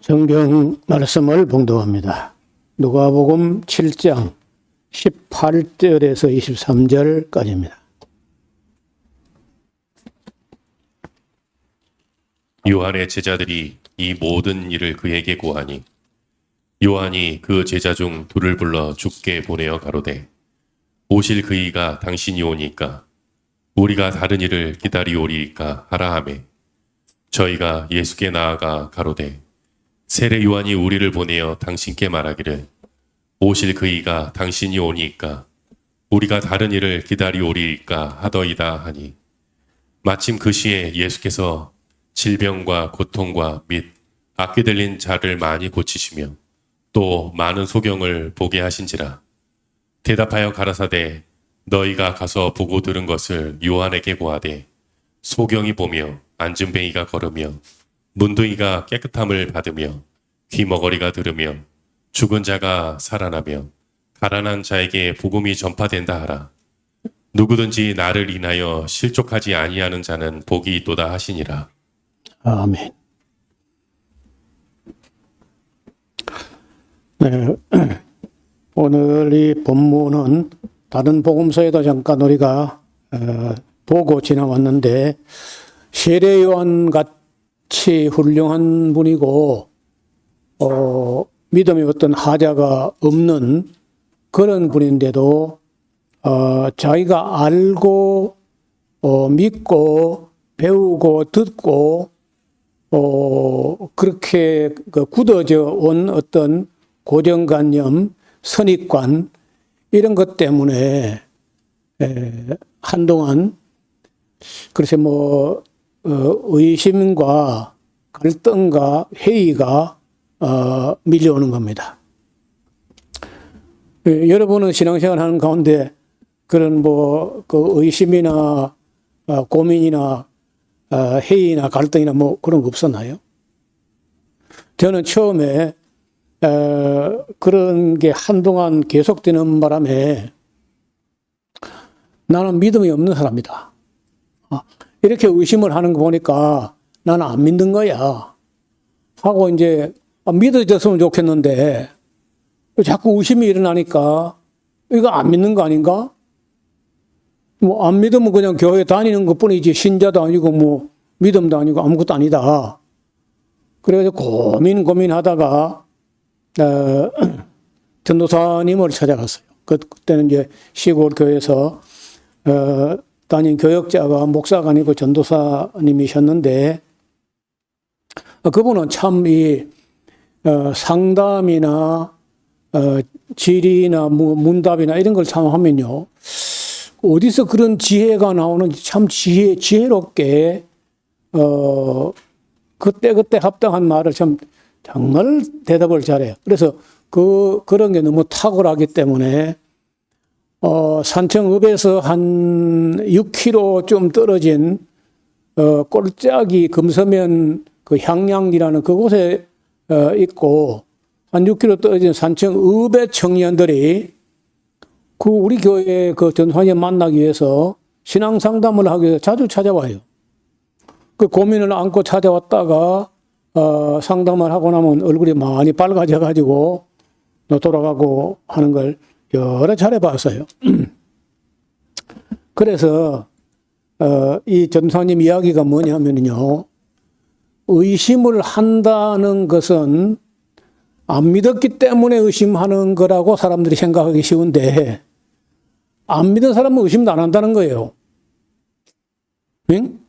성경 말씀을 봉독합니다. 누가복음 7장 18절에서 23절까지입니다. 요한의 제자들이 이 모든 일을 그에게 고하니 요한이 그 제자 중 둘을 불러 주께 보내어 가로되 오실 그이가 당신이 오니까 우리가 다른 일을 기다리오리이까 하라 하매 저희가 예수께 나아가 가로되 세례 요한이 우리를 보내어 당신께 말하기를 오실 그이가 당신이 오니까 우리가 다른 일을 기다리오리이까 하더이다 하니 마침 그 시에 예수께서 질병과 고통과 및 악귀 들린 자를 많이 고치시며 또 많은 소경을 보게 하신지라. 대답하여 가라사대 너희가 가서 보고 들은 것을 요한에게 고하되 소경이 보며 안진뱅이가 걸으며 문둥이가 깨끗함을 받으며 귀머거리가 들으며 죽은 자가 살아나며 가난한 자에게 복음이 전파된다 하라. 누구든지 나를 인하여 실족하지 아니하는 자는 복이 있도다 하시니라. 아멘. 네, 오늘 이 본문은 다른 복음서에도 잠깐 우리가 보고 지나왔는데 세례 요한 같이 훌륭한 분이고 믿음의 어떤 하자가 없는 그런 분인데도 자기가 알고 믿고 배우고 듣고 그렇게 굳어져 온 어떤 고정관념, 선입관 이런 것 때문에 한동안 그래서 의심과 갈등과 회의가 밀려오는 겁니다. 여러분은 신앙생활 하는 가운데 그런 그 의심이나 고민이나 회의나 갈등이나 그런 거 없었나요? 저는 처음에 그런 게 한동안 계속되는 바람에 나는 믿음이 없는 사람이다. 이렇게 의심을 하는 거 보니까 나는 안 믿는 거야. 하고 이제 믿어졌으면 좋겠는데 자꾸 의심이 일어나니까 이거 안 믿는 거 아닌가? 안 믿으면 그냥 교회 다니는 것 뿐이지 신자도 아니고 믿음도 아니고 아무것도 아니다. 그래가지고 고민하다가 전도사님을 찾아갔어요. 그때는 이제 시골 교회에서 담임 교역자가 목사가 아니고 전도사님이셨는데 그분은 참 이 상담이나 질의나 문답이나 이런 걸 참 하면요. 어디서 그런 지혜가 나오는지 참 지혜롭게 그때 합당한 말을 정말 대답을 잘해요. 그래서 그런 게 너무 탁월하기 때문에 산청읍에서 한 6km 좀 떨어진 꼴짝이 금서면 그 향량리라는 그곳에 있고 한 6km 떨어진 산청읍의 청년들이 우리 교회 그 전도사님 만나기 위해서 신앙 상담을 하기 위해서 자주 찾아와요. 그 고민을 안고 찾아왔다가 상담을 하고 나면 얼굴이 많이 밝아져 가지고 돌아가고 하는 걸 여러 차례 봤어요. 그래서 이 전도사님 이야기가 뭐냐면요. 의심을 한다는 것은 안 믿었기 때문에 의심하는 거라고 사람들이 생각하기 쉬운데 안 믿은 사람은 의심도 안 한다는 거예요. 응?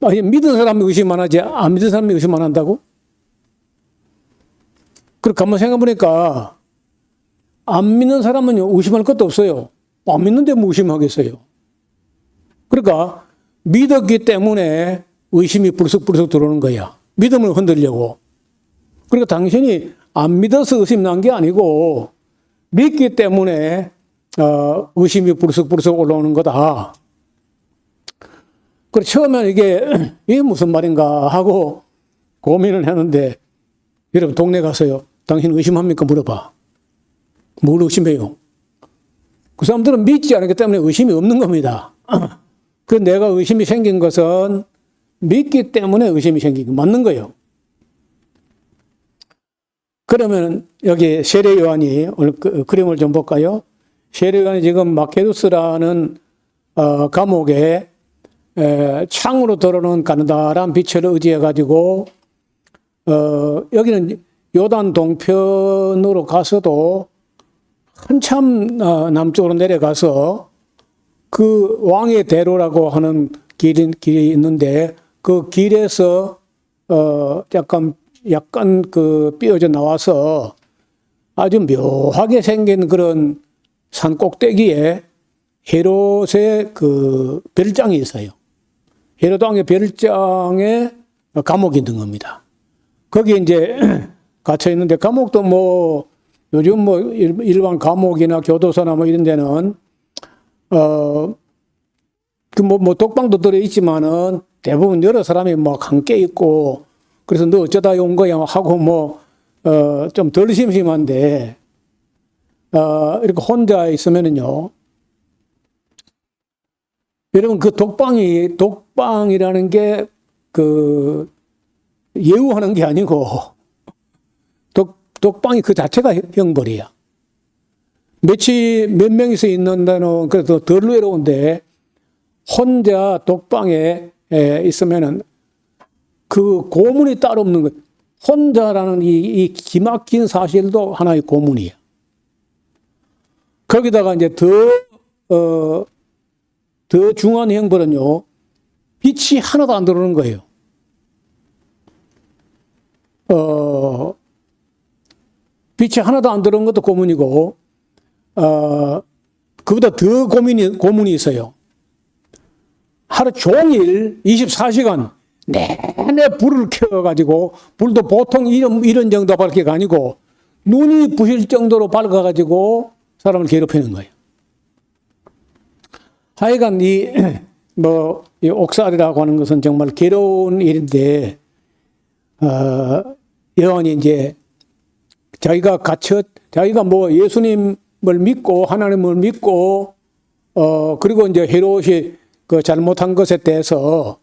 믿은 사람이 의심 안 하지 안 믿은 사람이 의심 안 한다고? 그렇게 한번 생각해보니까 안 믿는 사람은 의심할 것도 없어요. 안 믿는데 뭐 의심하겠어요. 그러니까 믿었기 때문에 의심이 불쑥불쑥 들어오는 거야. 믿음을 흔들려고. 그러니까 당신이 안 믿어서 의심 난 게 아니고 믿기 때문에 의심이 불쑥불쑥 올라오는 거다. 그래서 처음에는 이게 무슨 말인가 하고 고민을 했는데 여러분 동네 가서요. 당신 의심합니까? 물어봐. 뭘 의심해요? 그 사람들은 믿지 않기 때문에 의심이 없는 겁니다. 그 내가 의심이 생긴 것은 믿기 때문에 의심이 생기고 맞는 거예요. 그러면 여기 세례 요한이 오늘 그림을 좀 볼까요? 세례 요한이 지금 마케두스라는 감옥에 창으로 들어오는 가느다란 빛을 의지해 가지고 여기는 요단 동편으로 가서도 한참 남쪽으로 내려가서 그 왕의 대로라고 하는 길이 있는데 그 길에서 약간 그 삐어져 나와서 아주 묘하게 생긴 그런 산 꼭대기에 헤롯의 그 별장이 있어요. 헤롯 왕의 별장에 감옥이 있는 겁니다. 거기 이제 갇혀 있는데 감옥도 뭐 요즘 뭐 일반 감옥이나 교도소나 뭐 이런 데는 뭐 독방도 들어 있지만은 대부분 여러 사람이 막 함께 있고 그래서 너 어쩌다 온 거야 하고 뭐 좀 덜 심심한데 이렇게 혼자 있으면은요. 여러분 그 독방이라는 게 그 예우하는 게 아니고 독방이 그 자체가 형벌이야. 몇 명이서 있는 데는 그래도 덜 외로운데 혼자 독방에 있으면은 그 고문이 따로 없는 거예요. 혼자라는 이 기막힌 사실도 하나의 고문이야. 거기다가 이제 더 중요한 형벌은요, 빛이 하나도 안 들어오는 거예요. 빛이 하나도 안 들어오는 것도 고문이고, 그보다 더 고문이 있어요. 하루 종일 24시간 내내 불을 켜가지고, 불도 보통 이런 정도 밝기가 아니고, 눈이 부실 정도로 밝아가지고 사람을 괴롭히는 거예요. 하여간 이 옥살이라고 하는 것은 정말 괴로운 일인데, 요한이 이제 자기가 뭐 예수님을 믿고 하나님을 믿고, 그리고 이제 헤롯이 그 잘못한 것에 대해서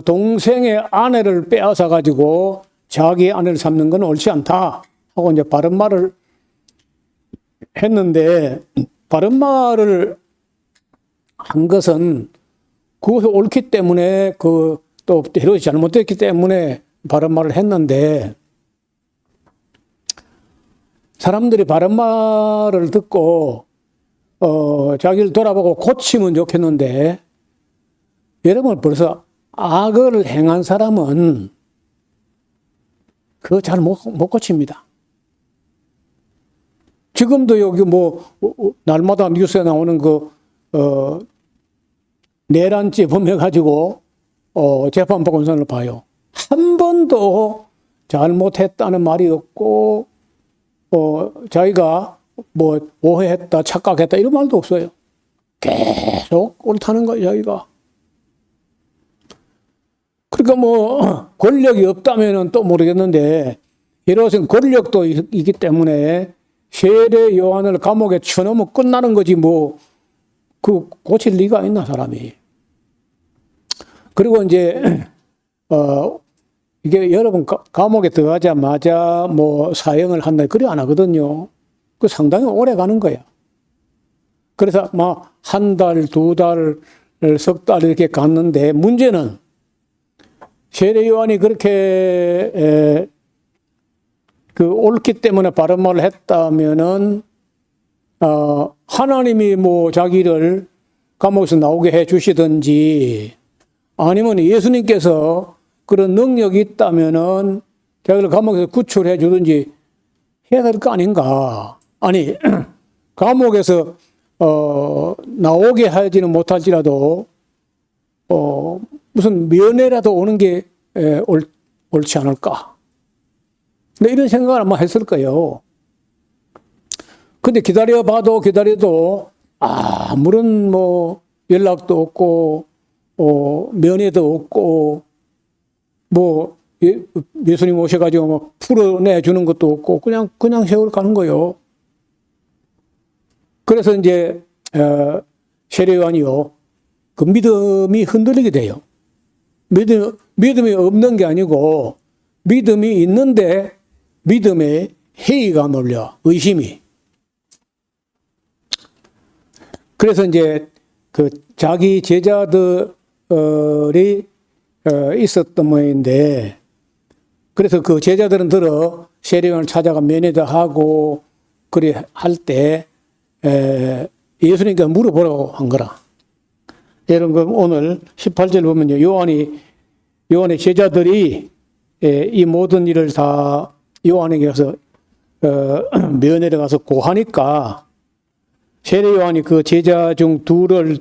동생의 아내를 빼앗아 가지고 자기 아내를 삼는 건 옳지 않다 하고 이제 바른 말을 했는데, 바른 말을 한 것은 그것이 옳기 때문에 또 헤롯이 잘못됐기 때문에 바른 말을 했는데, 사람들이 바른 말을 듣고 자기를 돌아보고 고치면 좋겠는데, 여러분 벌써 악을 행한 사람은 그거 잘 못 고칩니다. 지금도 여기 뭐 날마다 뉴스에 나오는 내란죄 범해가지고 재판법원선을 봐요. 한 번도 잘못했다는 말이 없고 자기가 뭐 오해했다, 착각했다 이런 말도 없어요. 계속 옳다는 거예요, 자기가. 그러니까 뭐 권력이 없다면은 또 모르겠는데, 헤롯은 권력도 있기 때문에 세례 요한을 감옥에 쳐넣으면 끝나는 거지 뭐 그 고칠 리가 있나 사람이. 그리고 이제 이게 여러분 감옥에 들어가자마자 뭐 사형을 한다 그래 안 하거든요. 그 상당히 오래 가는 거야. 그래서 막 한 달, 두 달, 석 달 이렇게 갔는데, 문제는 세례 요한이 그렇게 옳기 때문에 바른 말을 했다면은 하나님이 뭐 자기를 감옥에서 나오게 해 주시든지, 아니면 예수님께서 그런 능력이 있다면은 자기를 감옥에서 구출해 주든지 해야 될 거 아닌가. 아니 감옥에서 나오게 하지는 못할지라도 무슨 면회라도 오는 게 옳지 않을까. 근데 이런 생각을 아마 했을 거예요. 근데 기다려도 아무런 뭐 연락도 없고 면회도 없고 뭐 예수님 오셔가지고 뭐 풀어내주는 것도 없고 그냥 세월 가는 거예요. 그래서 이제 세례 요한이요, 그 믿음이 흔들리게 돼요. 믿음이 없는 게 아니고 믿음이 있는데 믿음에 회의가 몰려, 의심이. 그래서 이제 그 자기 제자들이 있었던 모양인데, 그래서 그 제자들은 들어 세례요한을 찾아가 면회도 하고 그래 할 때 예수님께 물어보라고 한 거라. 예를 들면 오늘 18절 보면요, 요한의 제자들이 이 모든 일을 다 요한에게 가서 면회를 가서 고하니까 세례 요한이 그 제자 중 둘을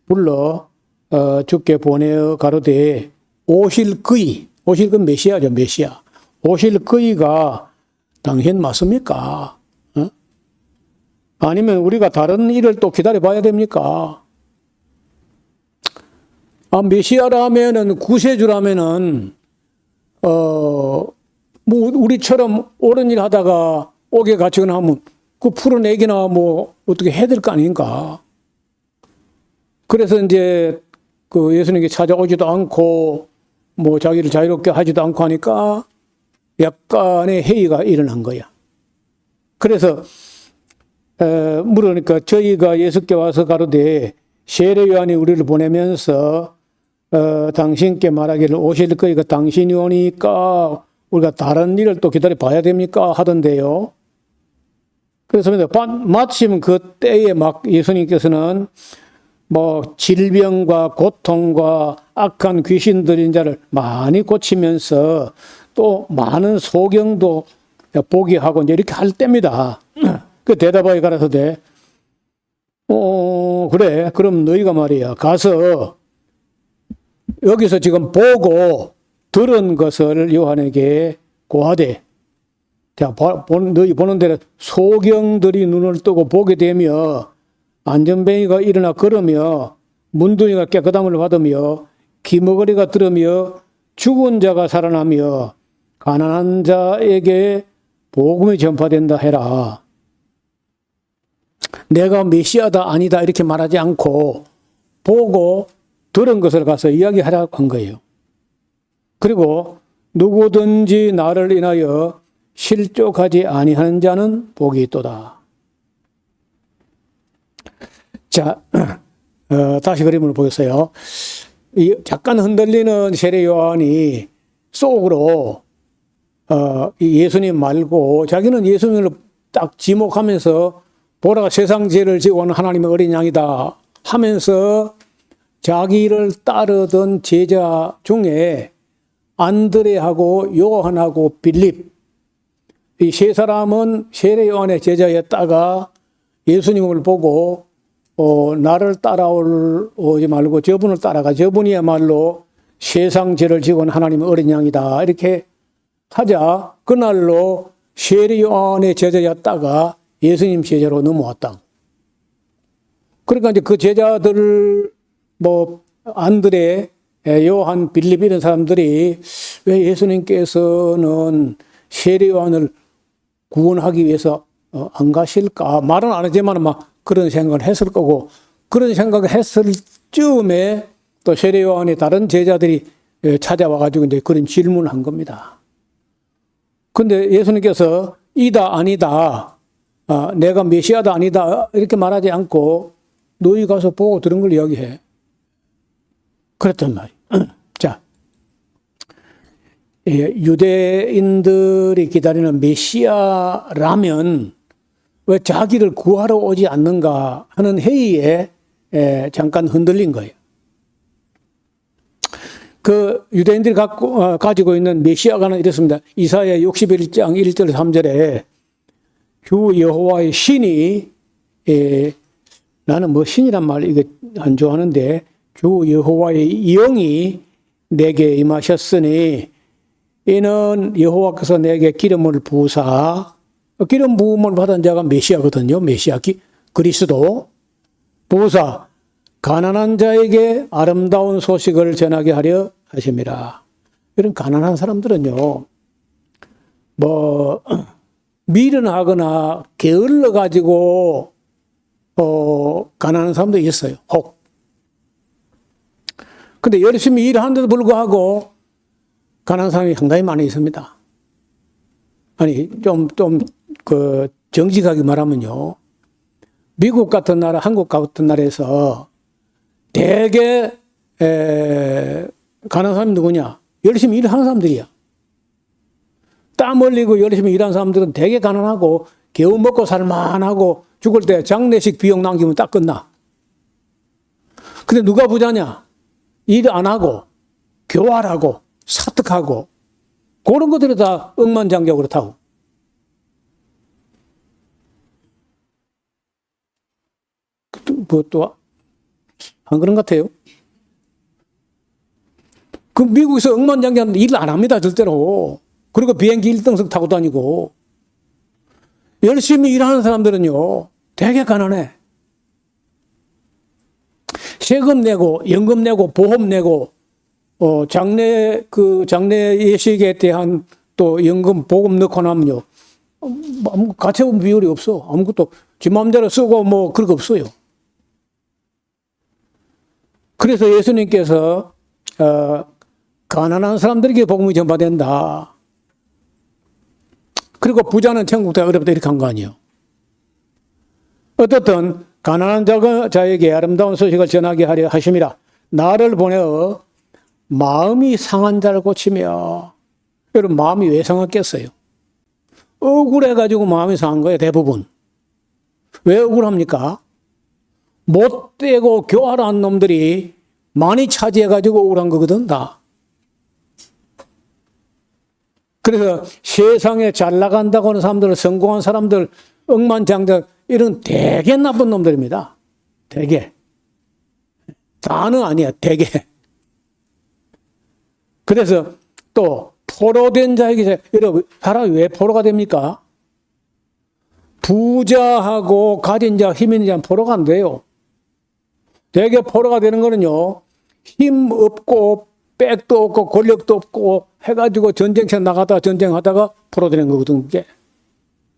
불러 주께 보내어 가로되 오실 그의 메시아죠, 메시아. 오실 그의가 당신 맞습니까? 어? 아니면 우리가 다른 일을 또 기다려 봐야 됩니까? 메시아라면은, 구세주라면은 뭐 우리처럼 옳은 일 하다가 옥에 갇히거나 하면 그 풀어내기나 뭐 어떻게 해야 될 거 아닌가? 그래서 이제 그 예수님께 찾아오지도 않고 뭐 자기를 자유롭게 하지도 않고 하니까 약간의 회의가 일어난 거야. 그래서 물으니까 저희가 예수께 와서 가로되 세례 요한이 우리를 보내면서 당신께 말하기를 오실 거니까 당신이 오니까 우리가 다른 일을 또 기다려 봐야 됩니까? 하던데요. 그래서 마침 그 때에 막 예수님께서는 뭐 질병과 고통과 악한 귀신 들린 자를 많이 고치면서 또 많은 소경도 보게 하고 이제 이렇게 할 때입니다. 그 대답하여 가라사대 그래, 그럼 너희가 말이야 가서 여기서 지금 보고 들은 것을 요한에게 고하되, 너희 보는 대로 소경들이 눈을 뜨고 보게 되며 안전뱅이가 일어나 걸으며 문둥이가 깨끗함을 받으며 기머거리가 들으며 죽은 자가 살아나며 가난한 자에게 복음이 전파된다 해라. 내가 메시아다 아니다 이렇게 말하지 않고 보고 들은 것을 가서 이야기하라고 한 거예요. 그리고 누구든지 나를 인하여 실족하지 아니하는 자는 복이 있도다. 자, 다시 그림을 보겠어요. 잠깐 흔들리는 세례 요한이 속으로 예수님 말고 자기는 예수님을 딱 지목하면서 보라가 세상 죄를 지고 오는 하나님의 어린 양이다 하면서 자기를 따르던 제자 중에 안드레하고 요한하고 빌립, 이 세 사람은 세례 요한의 제자였다가 예수님을 보고 나를 따라오지 말고 저분을 따라가, 저분이야말로 세상 죄를 지고 온 하나님의 어린 양이다 이렇게 하자 그날로 세례 요한의 제자였다가 예수님 제자로 넘어왔다. 그러니까 이제 그 제자들 뭐 안드레, 요한, 빌립 이런 사람들이 왜 예수님께서는 세례 요한을 구원하기 위해서 안 가실까? 말은 안 하지만 막 그런 생각을 했을 거고, 그런 생각을 했을 즈음에 또 세례 요한이 다른 제자들이 찾아와가지고 이제 그런 질문을 한 겁니다. 근데 예수님께서 이다 아니다, 내가 메시아다 아니다 이렇게 말하지 않고 너희 가서 보고 들은 걸 이야기해. 그랬단 말이에요. 자, 유대인들이 기다리는 메시아라면 왜 자기를 구하러 오지 않는가 하는 회의에 잠깐 흔들린 거예요. 그 유대인들이 가지고 있는 메시아가는 이렇습니다. 이사야 61장 1절 3절에 주 여호와의 신이, 나는 뭐 신이란 말 이거 안 좋아하는데, 주 여호와의 영이 내게 임하셨으니 이는 여호와께서 내게 기름을 부으사, 기름 부음을 받은 자가 메시아거든요. 메시아 그리스도 부으사 가난한 자에게 아름다운 소식을 전하게 하려 하심이라. 이런 가난한 사람들은요, 뭐 미련하거나 게을러 가지고 가난한 사람도 있어요. 혹 근데 열심히 일하는데도 불구하고 가난한 사람이 상당히 많이 있습니다. 아니, 정직하게 말하면요. 미국 같은 나라, 한국 같은 나라에서 대개, 가난한 사람이 누구냐? 열심히 일하는 사람들이야. 땀 흘리고 열심히 일하는 사람들은 되게 가난하고 겨우 먹고 살만하고 죽을 때 장례식 비용 남기면 딱 끝나. 근데 누가 부자냐? 일 안 하고 교활하고 사특하고 그런 것들이 다 억만장자고 그렇다고. 뭐 또 안 그런 것 같아요. 그 미국에서 억만장자는 일 안 합니다, 절대로. 그리고 비행기 1등석 타고 다니고. 열심히 일하는 사람들은요, 되게 가난해. 세금 내고, 연금 내고, 보험 내고, 장례 예식에 대한 또 연금, 보금 넣고 나면요, 가처분 비율이 없어. 아무것도 지 마음대로 쓰고 뭐 그런 거 없어요. 그래서 예수님께서, 가난한 사람들에게 복음이 전파된다. 그리고 부자는 천국 다 어렵다 이렇게 한 거 아니에요. 어떻든 가난한 자에게 아름다운 소식을 전하게 하려 하심이라. 나를 보내어 마음이 상한 자를 고치며. 여러분 마음이 왜 상했겠어요? 억울해가지고 마음이 상한 거예요, 대부분. 왜 억울합니까? 못되고 교활한 놈들이 많이 차지해가지고 억울한 거거든, 다. 그래서 세상에 잘 나간다고 하는 사람들, 성공한 사람들, 억만장자, 이런 되게 나쁜 놈들입니다. 되게. 다는 아니야, 되게. 그래서 또, 포로된 자에게, 여러분, 사람이 왜 포로가 됩니까? 부자하고 가진 자, 힘 있는 자는 포로가 안 돼요. 되게 포로가 되는 거는요, 힘 없고, 백도 없고, 권력도 없고, 해가지고 전쟁터 나가다가 전쟁하다가 포로되는 거거든, 그게.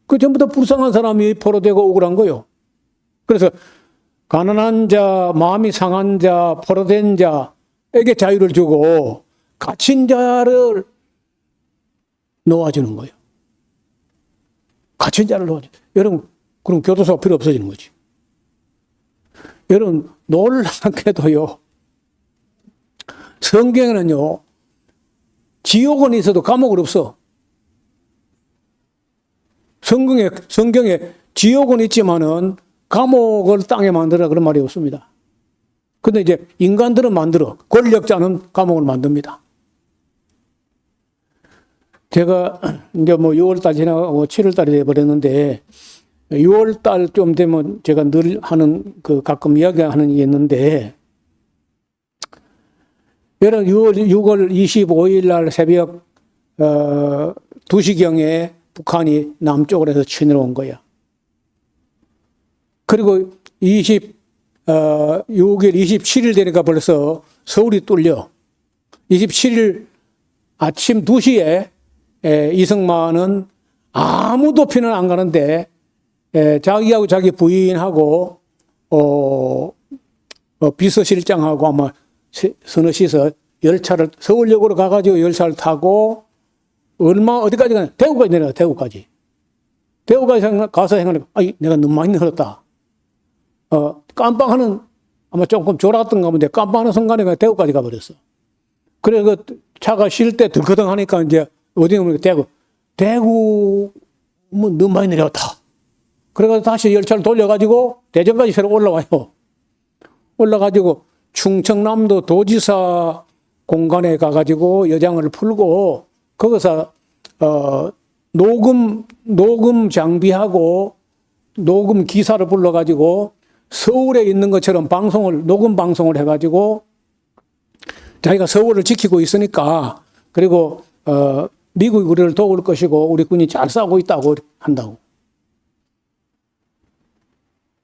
그 전부 다 불쌍한 사람이 포로되고 억울한 거요. 그래서, 가난한 자, 마음이 상한 자, 포로된 자에게 자유를 주고, 갇힌 자를 놓아주는 거예요. 갇힌 자를 놓아주는. 여러분, 그럼 교도소가 필요 없어지는 거지. 여러분, 놀랍게도요, 성경에는요, 지옥은 있어도 감옥은 없어. 성경에 지옥은 있지만은 감옥을 땅에 만들어 그런 말이 없습니다. 근데 이제 인간들은 만들어. 권력자는 감옥을 만듭니다. 제가 이제 뭐 6월달 지나고 7월달이 돼버렸는데 6월달 좀 되면 제가 늘 하는 가끔 이야기하는 게 있는데 여러분 6월 25일 날 새벽 2시경에 북한이 남쪽으로 해서 치내려온 거야. 그리고 6일 27일 되니까 벌써 서울이 뚫려. 27일 아침 2시에 이승만은 아무도 피는 안 가는데 자기하고 자기 부인하고 비서실장하고 아마 서너 시서 열차를 서울역으로 가가지고 열차를 타고 어디까지 가냐? 대구까지 내려가. 대구까지 가서 생각해. 내가 너무 많이 늘었다. 깜빡하는 아마 조금 졸았던 가 본데 깜빡하는 순간에 대구까지 가버렸어. 그래서 그 차가 쉴 때 들커덩 하니까 이제 어디 가면 대구 뭐 너무 많이 내려왔다. 그래가지고 다시 열차를 돌려가지고 대전까지 새로 올라와요. 올라가지고 충청남도 도지사 공간에 가가지고 여장을 풀고 거기서 녹음 장비하고 녹음 기사를 불러가지고 서울에 있는 것처럼 녹음 방송을 해가지고 자기가 서울을 지키고 있으니까 그리고 미국이 우리를 도울 것이고 우리 군이 잘 싸우고 있다고 한다고.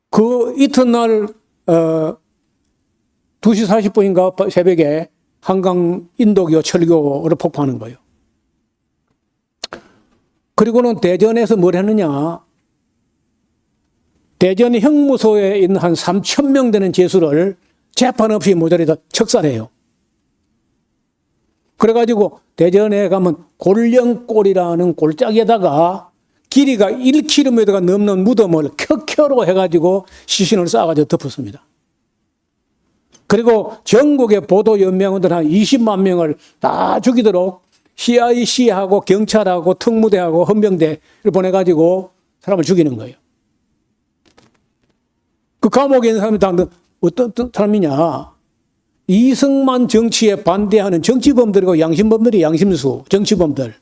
그 이튿날 2시 40분인가 새벽에 한강 인도교 철교를 폭파하는 거예요. 그리고는 대전에서 뭘 했느냐. 대전 형무소에 있는 한 3,000명 되는 죄수를 재판 없이 모조리 다 척살해요. 그래가지고 대전에 가면 골령골이라는 골짜기에다가 길이가 1km가 넘는 무덤을 켜켜로 해가지고 시신을 쌓아가지고 덮었습니다. 그리고 전국의 보도연맹원들 한 20만 명을 다 죽이도록 CIC하고 경찰하고 특무대하고 헌병대를 보내가지고 사람을 죽이는 거예요. 그 감옥에 있는 사람이 다 어떤 사람이냐. 이승만 정치에 반대하는 정치범들이고 양심범들이 양심수, 정치범들.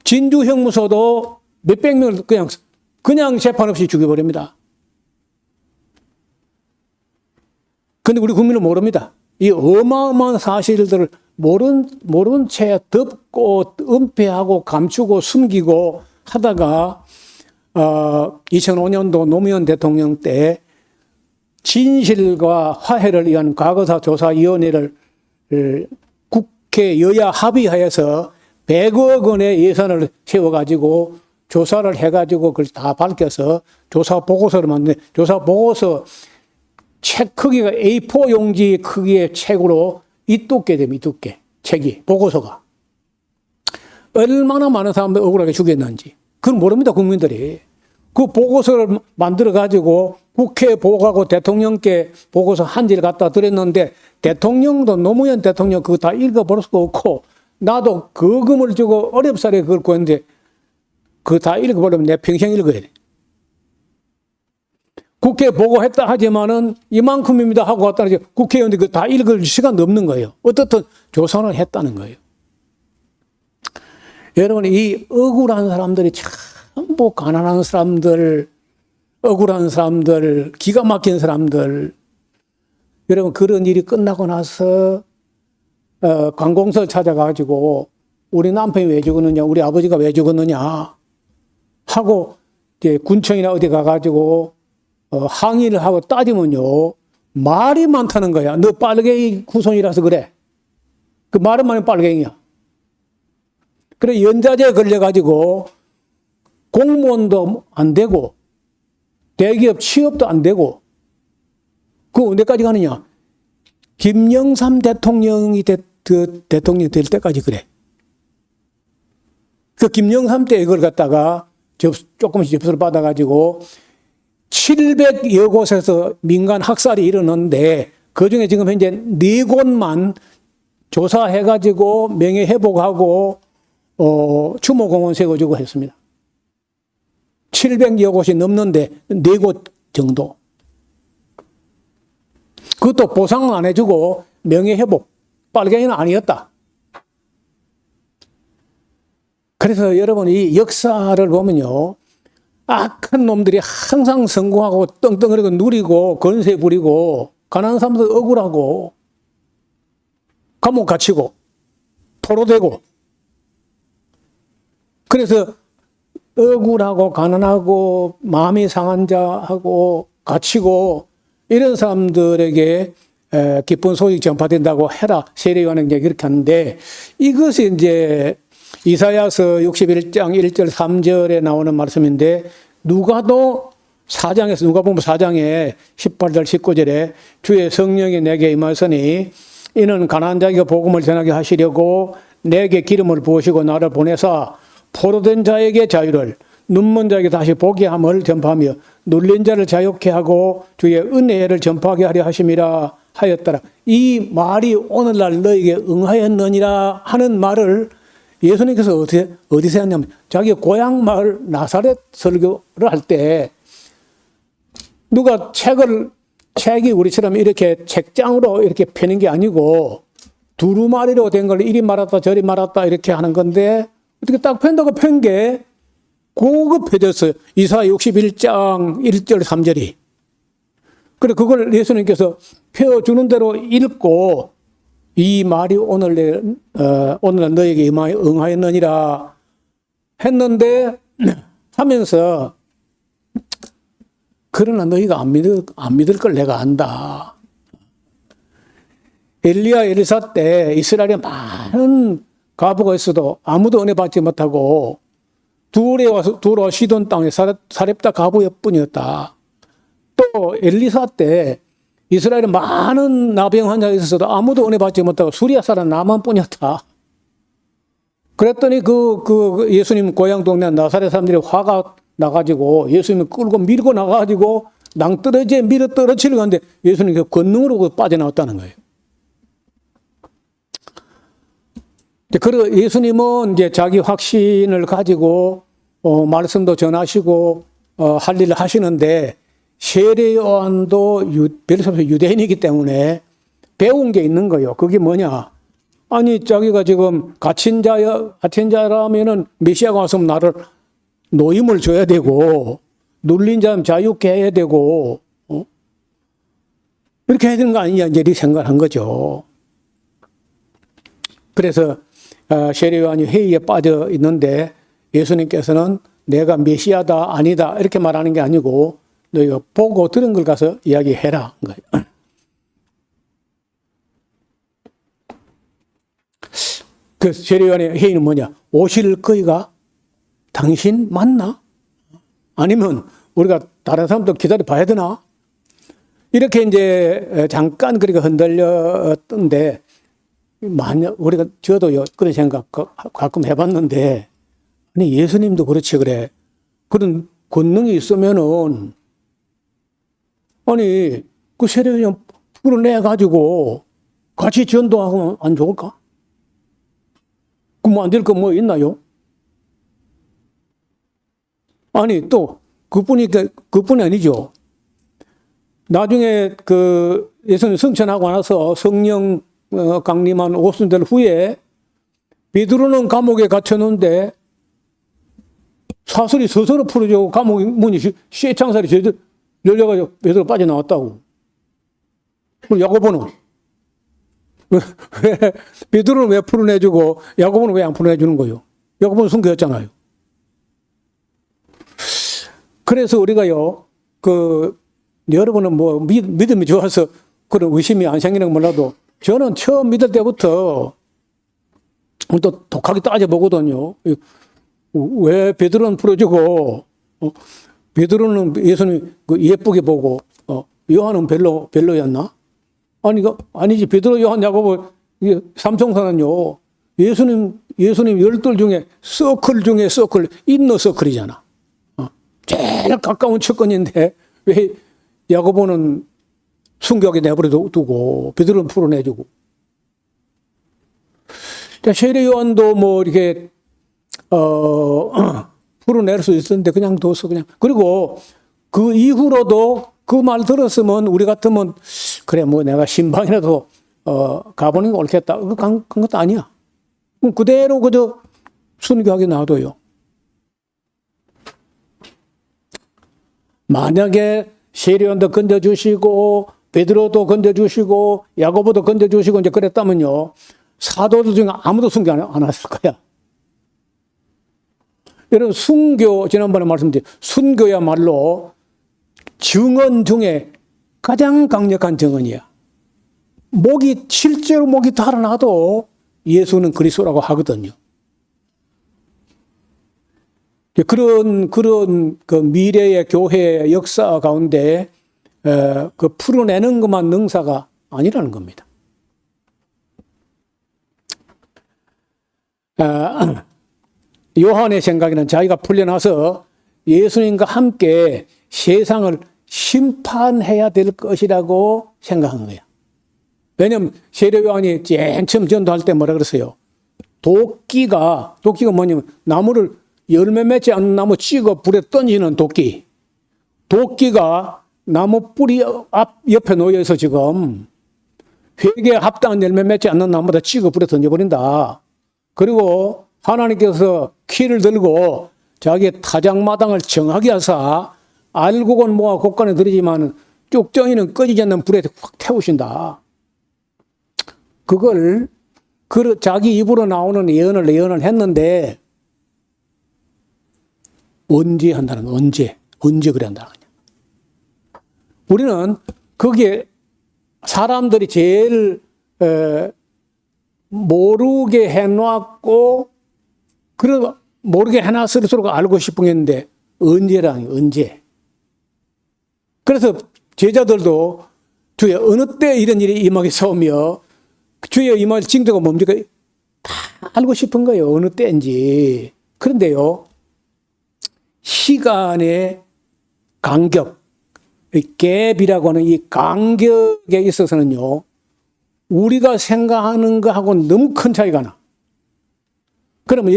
진주 형무소도 몇백 명을 그냥 재판 없이 죽여버립니다. 근데 우리 국민은 모릅니다. 이 어마어마한 사실들을 모른 채 덮고 은폐하고 감추고 숨기고 하다가 2005년도 노무현 대통령 때 진실과 화해를 위한 과거사 조사위원회를 국회 여야 합의하여서 100억 원의 예산을 세워가지고 조사를 해가지고 그걸 다 밝혀서 조사 보고서를 만드는데 조사 보고서 책 크기가 A4 용지 크기의 책으로 이 두께 됩니다. 이 두께. 책이, 보고서가. 얼마나 많은 사람들 억울하게 죽였는지. 그걸 모릅니다, 국민들이. 그 보고서를 만들어가지고 국회에 보고하고 대통령께 보고서 한지를 갖다 드렸는데 대통령도 노무현 대통령 그거 다 읽어볼 수가 없고 나도 거금을 주고 어렵사리 그걸 구했는데 그거 다 읽어보려면 내 평생 읽어야 돼. 국회에 보고했다 하지만은 이만큼입니다 하고 왔다 하지 국회의원들이 그거 다 읽을 시간도 없는 거예요. 어떻든 조사는 했다는 거예요. 여러분 이 억울한 사람들이 전부 가난한 사람들, 억울한 사람들, 기가 막힌 사람들. 여러분 그런 일이 끝나고 나서 관공서를 찾아가지고 우리 남편이 왜 죽었느냐, 우리 아버지가 왜 죽었느냐 하고 이제 군청이나 어디 가가지고 항의를 하고 따지면요 말이 많다는 거야. 너 빨갱이 후손이라서 그래. 그 말은 많이 빨갱이야. 그래 연좌제에 걸려가지고 공무원도 안 되고 대기업 취업도 안 되고 그거 언제까지 가느냐. 김영삼 대통령이 대통령이 될 때까지 그래. 그 김영삼 때 이걸 갖다가 조금씩 접수를 받아가지고 700여 곳에서 민간 학살이 일어났는데 그중에 지금 현재 4곳만 조사해가지고 명예회복하고 추모공원 세워주고 했습니다. 700여 곳이 넘는데 4곳 정도. 그것도 보상은 안 해주고 명예회복. 빨갱이는 아니었다. 그래서 여러분 이 역사를 보면요. 악한 놈들이 항상 성공하고 떵떵거리고 누리고 건세 부리고 가난한 사람들 억울하고 감옥 갇히고 포로되고 그래서 억울하고 가난하고 마음이 상한 자하고 갇히고 이런 사람들에게 기쁜 소식이 전파된다고 해라. 세례요한은 이제 그렇게 하는데 이것이 이제 이사야서 61장 1절 3절에 나오는 말씀인데 누가도 4장에서 누가복음 4장에 18절 19절에 주의 성령이 내게 임하시니 이는 가난한 자에게 복음을 전하게 하시려고 내게 기름을 부으시고 나를 보내사 포로된 자에게 자유를 눈먼 자에게 다시 보게 함을 전파하며 눌린 자를 자유케 하고 주의 은혜를 전파하게 하려 하심이라 하였더라. 이 말이 오늘날 너에게 응하였느니라 하는 말을 예수님께서 어디서 했냐면 자기 고향 마을 나사렛 설교를 할 때 누가 책이 우리처럼 이렇게 책장으로 이렇게 펴는 게 아니고 두루마리로 된 걸 이리 말았다 저리 말았다 이렇게 하는 건데 어떻게 딱 편다고 편 게 고급해졌어요. 이사야 61장 1절 3절이. 그래 그걸 예수님께서 펴주는 대로 읽고 이 말이 오늘 너에게 응하였느니라 했는데 하면서 그러나 너희가 안 믿을 걸 내가 안다. 엘리야 엘리사 때 이스라엘에 많은 과부가 있어도 아무도 은혜 받지 못하고 두로와 시돈 땅에 사렙다 과부일 뿐이었다. 또 엘리사 때 이스라엘에 많은 나병 환자가 있었어도 아무도 은혜 받지 못하고 수리아 사람 나만 뿐이었다. 그랬더니 그 예수님 고향 동네 나사렛 사람들이 화가 나가지고 예수님을 끌고 밀고 나가가지고 낭떠러지에 밀어 떨어뜨리려고 하는데 예수님이 그 권능으로 빠져나왔다는 거예요. 예수님은 이제 자기 확신을 가지고 말씀도 전하시고 할 일을 하시는데 세례 요한도 별세서 유대인이기 때문에 배운 게 있는 거예요. 그게 뭐냐? 아니 자기가 지금 갇힌 자라면은 메시아가 와서 나를 노임을 줘야 되고 눌린 자면 자유케 해야 되고 이렇게 해야 되는 거 아니냐 이제 생각한 거죠. 그래서 세례 요한이 회의에 빠져 있는데 예수님께서는 내가 메시아다 아니다 이렇게 말하는 게 아니고 너희가 보고 들은 걸 가서 이야기해라. 그 세례 요한의 회의는 뭐냐? 오실 거이가 당신 맞나? 아니면 우리가 다른 사람도 기다려 봐야 되나? 이렇게 이제 잠깐 그렇게 흔들렸던데 만약 우리가 저도요 그런 생각 가끔 해봤는데 아니 예수님도 그렇지 그래 그런 권능이 있으면은 아니 그 세례요한 풀어내 가지고 같이 전도하면 안 좋을까? 그럼 안 될 거 뭐 있나요? 아니 또 그뿐이 아니죠. 나중에 그 예수님 승천하고 나서 성령 강림한 오순절 후에 베드로는 감옥에 갇혔는데 사슬이 스스로 풀어지고 감옥 문이 쇠창살이 열려가지고 베드로 빠져나왔다고. 그럼 야고보는 왜 베드로는 왜 풀어내주고 야고보는 왜 안 풀어내주는 거예요? 야고보는 순교였잖아요. 그래서 우리가요 여러분은 뭐 믿음이 좋아서 그런 의심이 안 생기는 건 몰라도 저는 처음 믿을 때부터 또 독하게 따져보거든요. 왜 베드로는 풀어주고 베드로는 예수님 예쁘게 보고 요한은 별로였나? 아니지 베드로 요한 야고보 삼총사는요 예수님 열둘 중에 서클 중에 서클 인너 서클이잖아. 제일 가까운 측근인데 왜 야고보는 순교하게 내버려 두고 베드로는 풀어내주고 세례 요한도 뭐 이렇게 풀어낼 수 있었는데 그냥 뒀어 그냥. 그리고 그 이후로도 그 말 들었으면 우리 같으면 그래 뭐 내가 신방이라도 가보는 게 옳겠다 그런 것도 아니야. 그대로 그저 순교하게 놔둬요. 만약에 세례 요한도 건져주시고 베드로도 건져주시고 야고보도 건져주시고 이제 그랬다면요 사도들 중에 아무도 순교 안 했을 거야. 여러분 순교 지난번에 말씀드린 순교야말로 증언 중에 가장 강력한 증언이야. 실제로 목이 달아나도 예수는 그리스도라고 하거든요. 그런 그 미래의 교회의 역사 가운데 그 풀어내는 것만 능사가 아니라는 겁니다. 요한의 생각에는 자기가 풀려나서 예수님과 함께 세상을 심판해야 될 것이라고 생각한 거예요. 왜냐하면 세례 요한이 제일 처음 전도할 때 뭐라 그랬어요? 도끼가 뭐냐면 나무를 열매 맺지 않는 나무 찍어 불에 던지는 도끼. 도끼가 나무 뿌리 옆에 놓여서 지금 회개에 합당한 열매 맺지 않는 나무다 찍어 불에 던져버린다. 그리고 하나님께서 키를 들고 자기의 타작마당을 정하게 하사 알곡은 모아 곳간에 들이지만 쭉정이는 꺼지지 않는 불에 확 태우신다. 그걸 자기 입으로 나오는 예언을 했는데 언제 한다는 거야? 언제 그래 한다는 거냐? 우리는 거기에 사람들이 제일 모르게 해놨고 모르게 해놨을수록 알고 싶은 게 있는데 언제라니 언제? 그래서 제자들도 주여 어느 때 이런 일이 임하겠사오며 주여 임할 징조가 뭡니까? 다 알고 싶은 거예요. 어느 때인지. 그런데요, 시간의 간격, 갭이라고 하는 이 간격에 있어서는요, 우리가 생각하는 거하고는 너무 큰 차이가 나. 그러면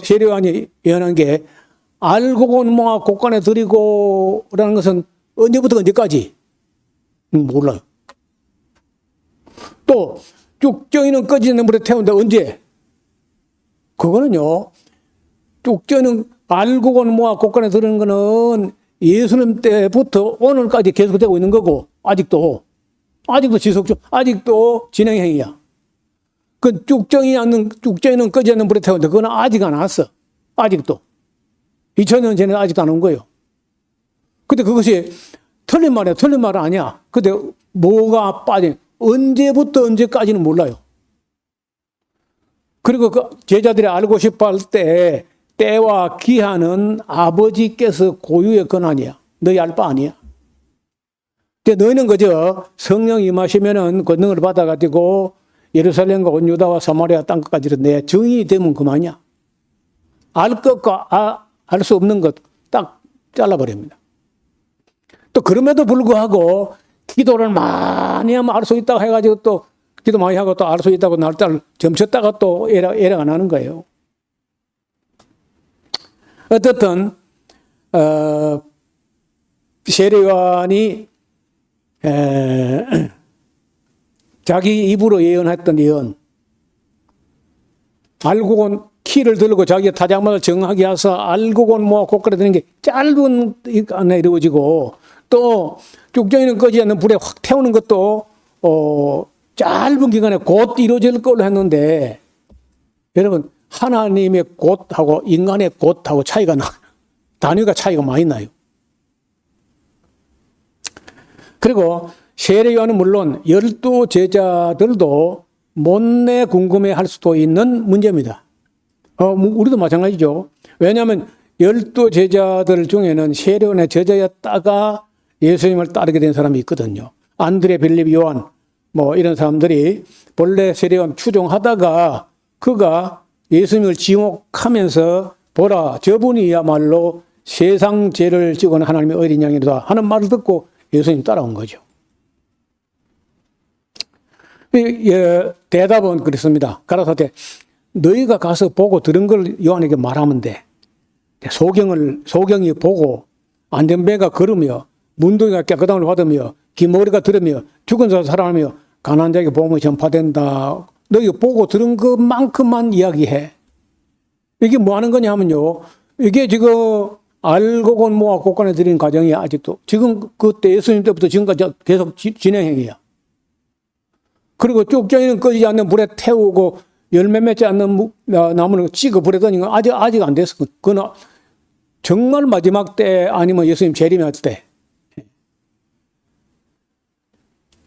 세례요한이 예언한 게 알고 뭐 곳간에 드리고라는 것은 언제부터 언제까지? 몰라요. 또 쭉정이는 꺼지는 물에 태운다. 언제? 그거는요, 쭉정이는 알고 모아 곳간에 드리는 거는 예수님 때부터 오늘까지 계속되고 있는 거고, 아직도 지속적, 아직도 진행행위야. 그 쭉정이는 꺼지 않는 불에 태운다. 그건 아직 안 왔어. 아직도. 2000년 전에 아직도 안 온 거예요. 근데 그것이 틀린 말이야. 틀린 말은 아니야. 근데 뭐가 빠진, 언제부터 언제까지는 몰라요. 그리고 그 제자들이 알고 싶어 할 때, 때와 기한은 아버지께서 고유의 권한이야. 너희 알 바 아니야. 근데 너희는 그저 성령 임하시면은 권능을 받아가지고 예루살렘과 온 유다와 사마리아 땅끝까지 내 증인이 되면 그만이야. 알 것과 알 수 없는 것 딱 잘라버립니다. 또 그럼에도 불구하고 기도를 많이 하면 알 수 있다고 해가지고 또 기도 많이 하고 또 알 수 있다고 날짜를 점쳤다가 또 에러가 나는 거예요. 어떻든 세례요한이 자기 입으로 예언했던 예언, 알고곤 키를 들고 자기의 타작마를 정하게 해서 알고곤 모아 곳간에 드는 게 짧은 안에 이루어지고, 또 쭉정이는 꺼지 않는 불에 확 태우는 것도 짧은 기간에 곧 이루어질 걸로 했는데, 여러분 하나님의 곧하고 인간의 곧하고 차이가 나, 단위가 차이가 많이 나요. 그리고 세례요한은 물론 12 제자들도 못내 궁금해할 수도 있는 문제입니다. 우리도 마찬가지죠. 왜냐하면 12 제자들 중에는 세례요한의 제자였다가 예수님을 따르게 된 사람이 있거든요. 안드레, 빌립, 요한 뭐 이런 사람들이 본래 세례요한 추종하다가 그가 예수님을 지목하면서 보라 저분이야말로 세상 죄를 지고는 하나님의 어린 양이다 하는 말을 듣고 예수님 따라온 거죠. 대답은 그렇습니다. 가라사대 너희가 가서 보고 들은 걸 요한에게 말하면 돼. 소경이 보고 안전배가 걸으며 문둥이가 깨끗함을 받으며 기머리가 들으며 죽은 자 살아나며 가난한 자에게 복음이 전파된다. 너희 보고 들은 것만큼만 이야기해. 이게 뭐 하는 거냐면요. 이게 지금 알고 모아 곳간에 드리는 과정이 아직도 지금 그때 예수님 때부터 지금까지 계속 진행행위야. 그리고 쭉정이는 꺼지지 않는 불에 태우고 열매 맺지 않는 나무는 찍어 불에 던지는 건 아직 안 됐어. 그건 정말 마지막 때 아니면 예수님 재림할 때.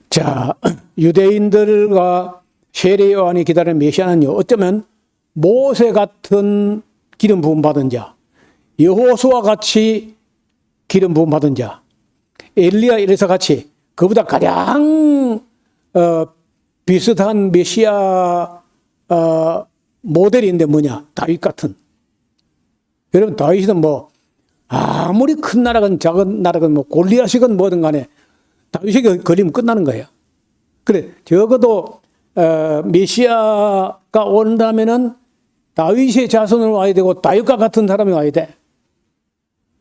자, 유대인들과 세례요한이 기다리는 메시아는요, 어쩌면 모세 같은 기름 부음 받은 자, 여호수아 같이 기름 부음 받은 자, 엘리야 엘리사 같이 그보다 가장 비슷한 메시아 모델인데 뭐냐? 다윗 같은. 여러분 다윗은 뭐 아무리 큰 나라건 작은 나라건 뭐 골리앗이건 뭐든 간에 다윗에게 걸리면 끝나는 거예요. 그래 적어도 메시아가 온다면은 다윗의 자손으로 와야 되고 다윗과 같은 사람이 와야 돼.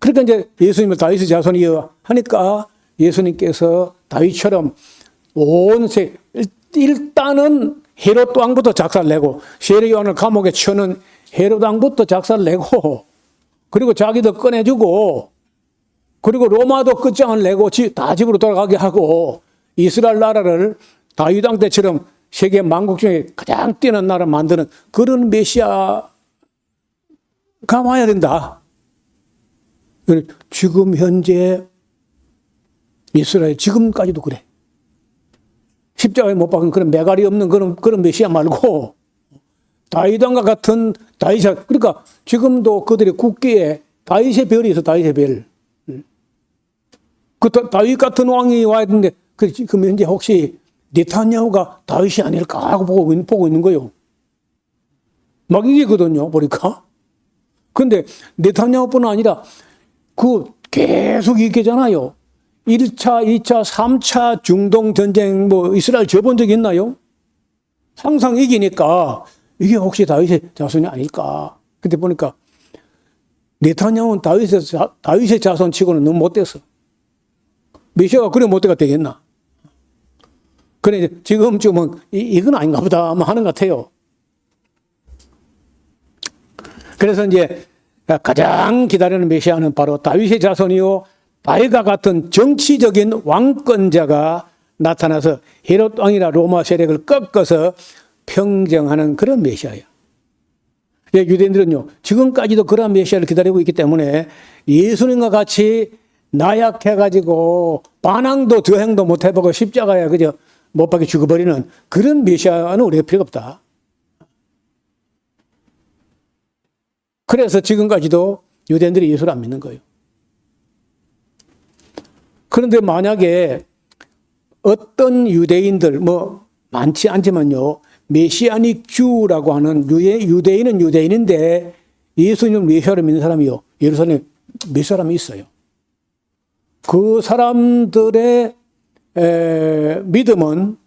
그러니까 이제 예수님을 다윗의 자손이여 하니까 예수님께서 다윗처럼 온 세계 일단은 헤롯 왕부터 작살내고 세례요한을 감옥에 쳐는 헤롯 왕부터 작살내고 그리고 자기도 꺼내주고 그리고 로마도 끝장을 내고 다 집으로 돌아가게 하고 이스라엘 나라를 다윗 왕 때처럼 세계 만국 중에 가장 뛰어난 나라를 만드는 그런 메시아가 와야 된다. 지금 현재 이스라엘 지금까지도 그래. 십자가에 못 박은 그런 매갈이 없는 그런 메시아 말고 다윗 왕과 같은 다윗, 그러니까 지금도 그들의 국기에 다윗의 별이 있어. 다윗의 별. 그 다윗 같은 왕이 와야 되는데 그럼 현재 혹시 네타냐후가 다윗이 아닐까 하고 보고 있는 거예요. 막 이기거든요, 보니까. 근데 네타냐후뿐 아니라 계속 이기잖아요. 1차, 2차, 3차 중동 전쟁 이스라엘 져본 적 있나요? 항상 이기니까 이게 혹시 다윗의 자손이 아닐까. 근데 보니까 네타냐후는 다윗의 자손치고는 너무 못돼서. 메시아가 그래 못돼가 되겠나? 그래 지금쯤은 이건 아닌가 보다 하는 것 같아요. 그래서 이제 가장 기다리는 메시아는 바로 다윗의 자손이요 다윗과 같은 정치적인 왕권자가 나타나서 헤롯 왕이나 로마 세력을 꺾어서 평정하는 그런 메시아예요. 유대인들은요 지금까지도 그런 메시아를 기다리고 있기 때문에 예수님과 같이 나약해가지고 반항도 저행도 못 해보고 십자가에 그저 못 박혀 죽어버리는 그런 메시아는 우리가 필요가 없다. 그래서 지금까지도 유대인들이 예수를 안 믿는 거예요. 그런데 만약에 어떤 유대인들 많지 않지만요 메시아닉 주라고 하는 유대인은 유대인인데 예수님을 메시아로 믿는 사람이요 예루살렘에 몇 사람이 있어요. 그 사람들의 믿음은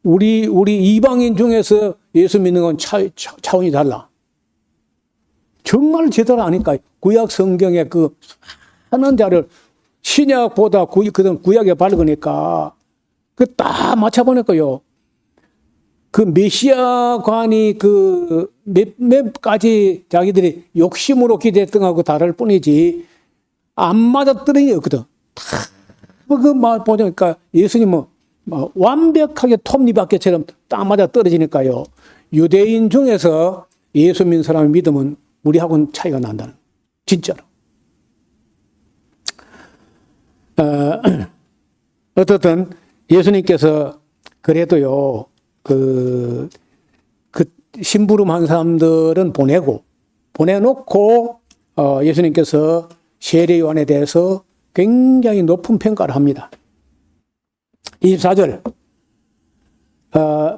우리 이방인 중에서 예수 믿는 건 차원이 달라. 정말 제대로 아니까 구약 성경에 그 하는 자를 신약보다 구약에 밝으니까 그 딱 맞춰보니까요. 그 메시아관이 몇 가지 자기들이 욕심으로 기대했던 거하고 다를 뿐이지 안 맞아떨어진 게 없거든. 말 보니까 예수님은 완벽하게 톱니바퀴처럼 딱 맞아 떨어지니까요. 유대인 중에서 예수 믿는 사람의 믿음은 우리하고는 차이가 난다는. 진짜로. 어떻든 예수님께서 그래도요, 그 심부름한 사람들은 보내놓고 예수님께서 세례 요한에 대해서 굉장히 높은 평가를 합니다. 24절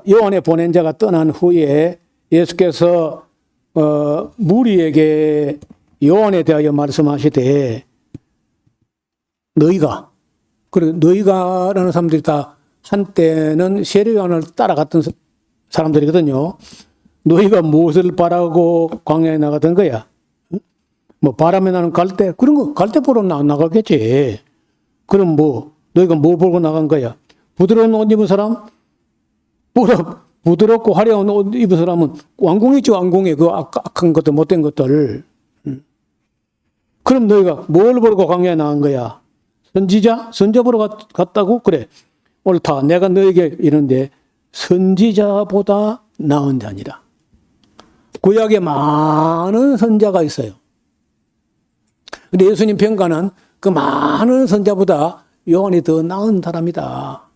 요한에 보낸 자가 떠난 후에 예수께서 무리에게 요한에 대하여 말씀하시되 너희가라는 사람들이 다 한때는 세례 요한을 따라갔던 사람들이거든요. 너희가 무엇을 바라고 광야에 나가던 거야? 바람에 나는 갈대? 그런 거 갈대 보러 나가겠지. 그럼 너희가 뭐 보고 나간 거야? 부드러운 옷 입은 사람? 부드럽고 화려한 옷 입은 사람은 왕궁이죠, 왕궁에 그 악한 것들, 못된 것들. 그럼 너희가 뭘 보고 광야에 나간 거야? 선자 보러 갔다고? 그래. 옳다. 내가 너에게 이런데 선지자보다 나은 자니라. 구약에 많은 선자가 있어요. 근데 예수님 평가는 그 많은 선자보다 요한이 더 나은 사람이다.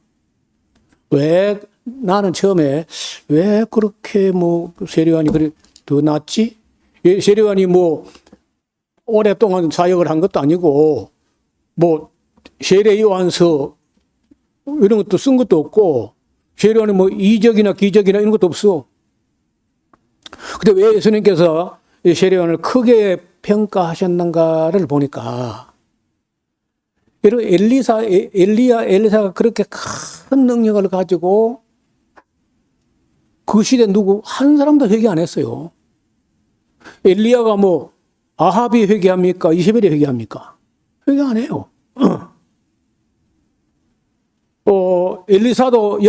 왜 나는 처음에 왜 그렇게 세례요한이 그래 더 낫지? 세례요한이 오랫동안 사역을 한 것도 아니고 세례요한서 이런 것도 쓴 것도 없고 세례요한이 이적이나 기적이나 이런 것도 없어. 근데 왜 예수님께서 세례요한을 크게 평가하셨는가를 보니까 여러분 엘리사가 그렇게 큰 능력을 가지고 그 시대 한 사람도 회개 안 했어요. 엘리야가 아합이 회개합니까? 이세벨이 회개합니까? 회개 안 해요. 엘리사도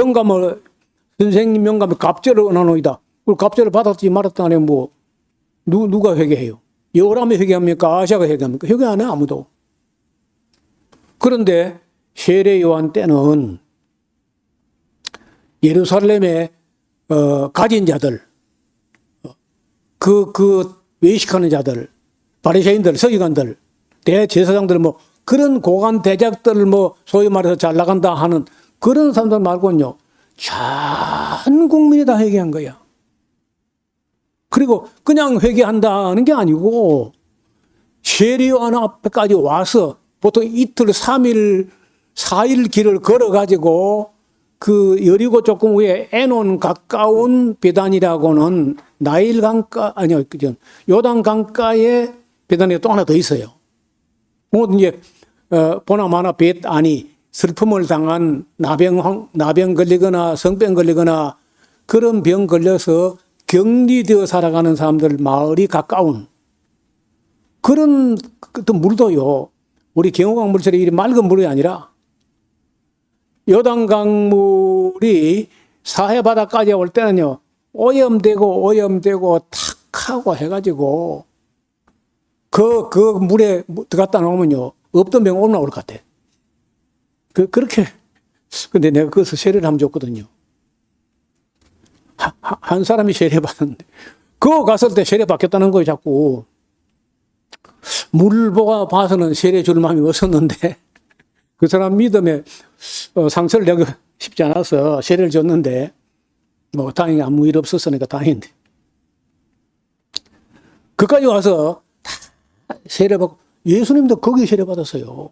선생님 영감을 갑절을 언하노이다. 그 갑절을 받았지 말았다 안에 누가 회개해요? 요람이 회개합니까? 아샤가 회개합니까? 회개 안 해, 아무도. 그런데 세례 요한 때는 예루살렘에 가진 자들, 외식하는 자들, 바리새인들, 서기관들, 대제사장들 그런 고관 대작들 소위 말해서 잘 나간다 하는 그런 사람들 말고는요, 전 국민이 다 회개한 거야. 그리고 그냥 회개한다는 게 아니고 세례 요한 앞에까지 와서 보통 이틀, 3일 4일 길을 걸어가지고 그 여리고 조금 위에 에논 가까운 베단이라고는 나일 강가, 아니요, 요단 강가에 베단이 또 하나 더 있어요. 뭐 이제, 보나마나 베단이 슬픔을 당한 나병 걸리거나 성병 걸리거나 그런 병 걸려서 격리되어 살아가는 사람들 마을이 가까운 그런 또 물도요. 우리 경호강 물처럼 이 맑은 물이 아니라 요단강물이 사해 바다까지 올 때는요. 오염되고 탁하고 해가지고 그 물에 들어갔다 나오면요. 없던 병 올라올 것 같아. 그렇게. 근데 내가 그것을 세례를 한번 줬거든요. 한 사람이 세례 받았는데 그거 갔을 때 세례 받겠다는 거예요. 자꾸. 물 보고 봐서는 세례 줄 마음이 없었는데 그 사람 믿음에 상처를 내고 싶지 않아서 세례를 줬는데 뭐 다행히 아무 일 없었으니까 다행인데 그까지 와서 다 세례 받고 예수님도 거기 세례 받았어요.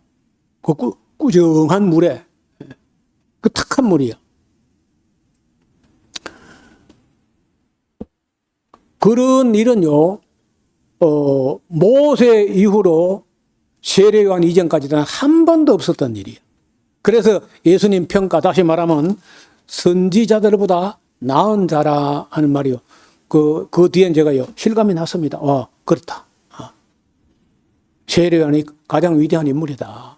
그 꾸정한 물에 그 탁한 물이야. 그런 일은요. 모세 이후로 세례요한 이전까지는 한 번도 없었던 일이에요. 그래서 예수님 평가 다시 말하면 선지자들보다 나은 자라 하는 말이요. 그 뒤엔 제가요 실감이 났습니다. 그렇다. 세례요한이 가장 위대한 인물이다.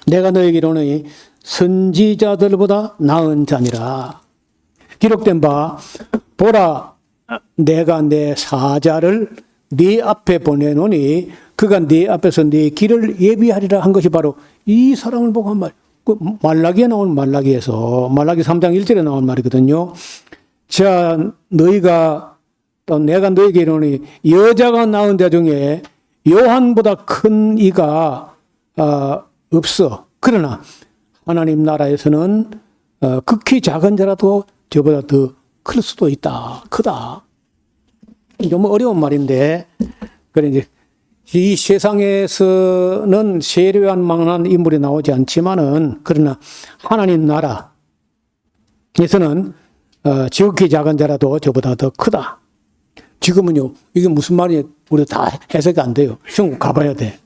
내가 너에게 이르노니 선지자들보다 나은 자니라. 기록된 바 보라 내가 내 사자를 네 앞에 보내노니 그가 네 앞에서 네 길을 예비하리라 한 것이 바로 이 사람을 보고 한 말. 그 말라기에 나온 말라기에서 말라기 3장 1절에 나온 말이거든요. 자 너희가 또 내가 너희에게 이르노니 여자가 낳은 자 중에 요한보다 큰 이가 없어. 그러나 하나님 나라에서는 극히 작은 자라도 저보다 더 클 수도 있다. 크다. 좀 어려운 말인데, 그래 이제 이 세상에서는 세례요한만한 인물이 나오지 않지만은 그러나 하나님 나라에서는 지극히 작은 자라도 저보다 더 크다. 지금은요 이게 무슨 말이냐 우리 다 해석이 안 돼요. 천국 가봐야 돼.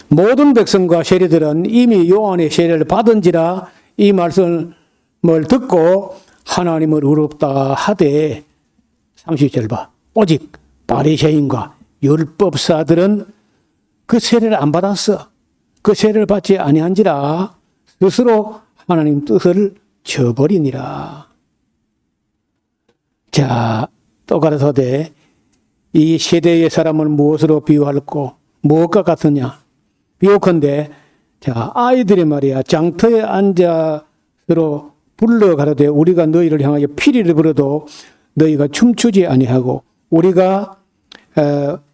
모든 백성과 세리들은 이미 요한의 세례를 받은지라 이 말씀을 듣고 하나님을 의롭다 하되 30절 봐. 오직 바리새인과 율법사들은 그 세례를 안 받았어. 그 세례를 받지 아니한지라 스스로 하나님 뜻을 저버리니라. 자, 또 가라사대 이 세대의 사람을 무엇으로 비유할꼬? 무엇과 같으냐? 비옥한데 자 아이들이 말이야 장터에 앉아서 불러 가라되 우리가 너희를 향하여 피리를 불어도 너희가 춤추지 아니하고 우리가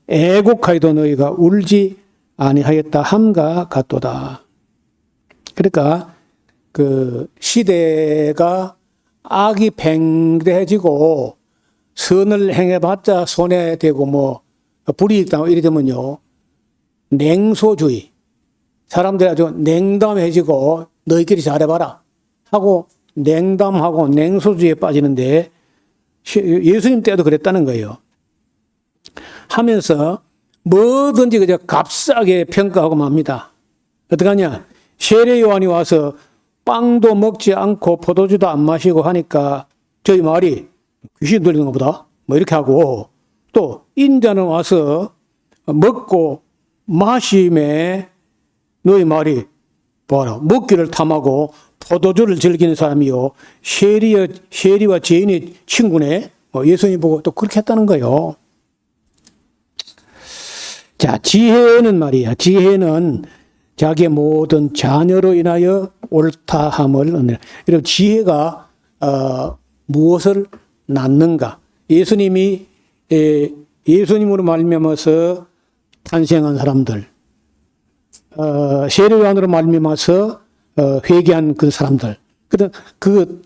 애곡하여도 너희가 울지 아니하였다 함과 같도다. 그러니까 그 시대가 악이 팽배해지고 선을 행해봤자 손에 대고 뭐 불이익 당하고 이래 되면요 냉소주의 사람들이 아주 냉담해지고 너희끼리 잘해봐라 하고 냉담하고 냉소주의에 빠지는데 예수님 때도 그랬다는 거예요. 하면서 뭐든지 그저 값싸게 평가하고 맙니다. 어떡하냐? 세례 요한이 와서 빵도 먹지 않고 포도주도 안 마시고 하니까 저희 말이 귀신 들리는 것보다 뭐 이렇게 하고 또 인자는 와서 먹고 마심에 너희 말이 뭐라 먹기를 탐하고 포도주를 즐기는 사람이요 세리와 죄인의 친구네. 예수님 보고 또 그렇게 했다는 거예요. 자, 지혜는 말이야. 지혜는 자기의 모든 자녀로 인하여 옳다함을 얻느니라. 그리고 지혜가 무엇을 낳는가? 예수님이 예수님으로 말미암아서 탄생한 사람들, 세례 요한으로 말미암아서 회개한 그 사람들, 그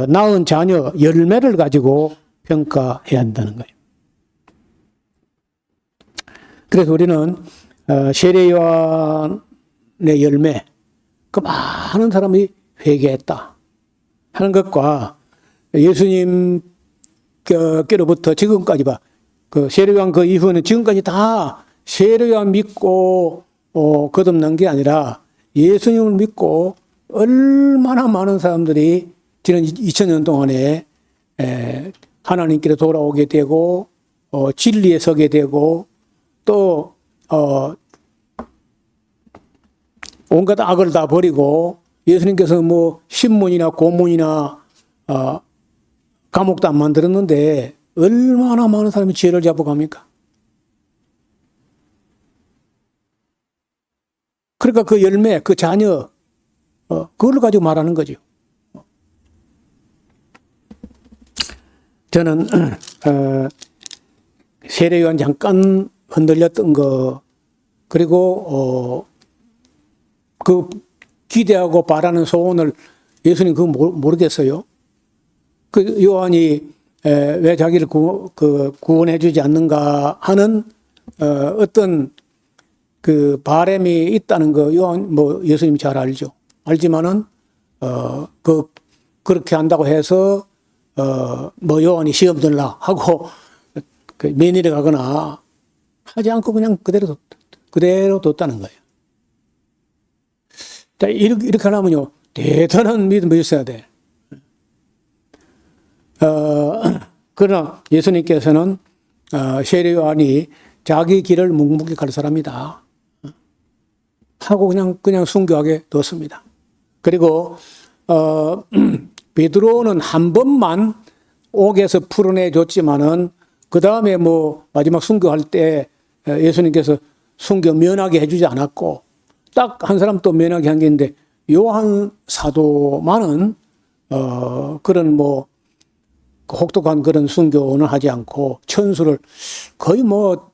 낳은 자녀 열매를 가지고 평가해야 한다는 거예요. 그래서 우리는 세례 요한의 열매, 그 많은 사람이 회개했다 하는 것과 예수님께로부터 지금까지 그 세례 요한 그 이후는 지금까지 다 세례 요한 믿고 거듭난 게 아니라 예수님을 믿고 얼마나 많은 사람들이 지난 2000년 동안에 하나님께로 돌아오게 되고 진리에 서게 되고 또 온갖 악을 다 버리고 예수님께서 뭐 신문이나 고문이나 감옥도 안 만들었는데 얼마나 많은 사람이 죄를 잡아갑니까? 그러니까 그 열매, 그 자녀, 그걸 가지고 말하는 거죠. 저는 세례요한 잠깐 흔들렸던 거, 그리고 그 기대하고 바라는 소원을 예수님 그거 모르겠어요. 그 요한이 왜 자기를 구원해 주지 않는가 하는 어떤 그 바람이 있다는 거 요한 뭐 예수님이 잘 알죠. 알지만은 그렇게 한다고 해서 뭐 요한이 시험 들라 하고 그 면회를 가거나 하지 않고 그냥 그대로 뒀다는 거예요. 자, 이렇게 하려면요 대단한 믿음이 있어야 돼. 그러나 예수님께서는 세례 요한이 자기 길을 묵묵히 갈 사람이다 하고 그냥 순교하게 뒀습니다. 그리고 베드로는 한 번만 옥에서 풀어내 줬지만은 그 다음에 뭐 마지막 순교할 때 예수님께서 순교 면하게 해주지 않았고 딱 한 사람 또 면하게 한 게 있는데 요한 사도만은 그런 뭐 혹독한 그런 순교는 하지 않고 천수를 거의 뭐